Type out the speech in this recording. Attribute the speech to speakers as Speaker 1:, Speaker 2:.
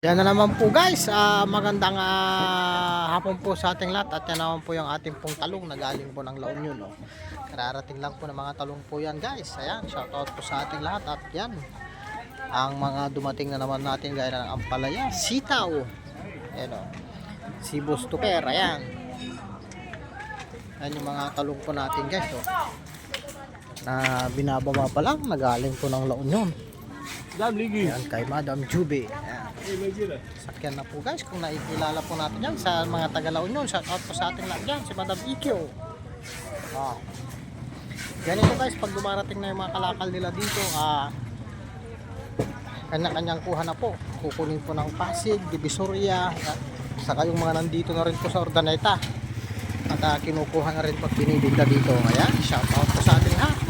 Speaker 1: Yan na naman po guys, magandang hapon po sa ating lahat. At yan naman po yung ating pong talong na galing po ng La Union, no? Kararating lang po ng mga talong po yan guys. Ayan, shoutout po sa ating lahat. At yan, ang mga dumating na naman natin gaya ng ampalaya, sitaw, ayan, o, sibos tuker, ayan. Ayan yung mga talong po natin guys, o, na binababa pa lang, nagaling po ng La Union. Ayan, kay Madam Jube. Ayan. Sakyan na po guys, kung nakikilala po natin yan sa mga taga La Union, shout out po sa ating lahat dyan, si Madam Ikyo. Ganito guys, pag dumarating na yung mga kalakal nila dito, kanya-kanyang kuha na po. Kukunin po ng Pasig, Divisoria, saka yung mga nandito na rin po sa Ordaneta. At kinukuha na rin pag binibigda dito. Ayan, shout out po sa ating lahat.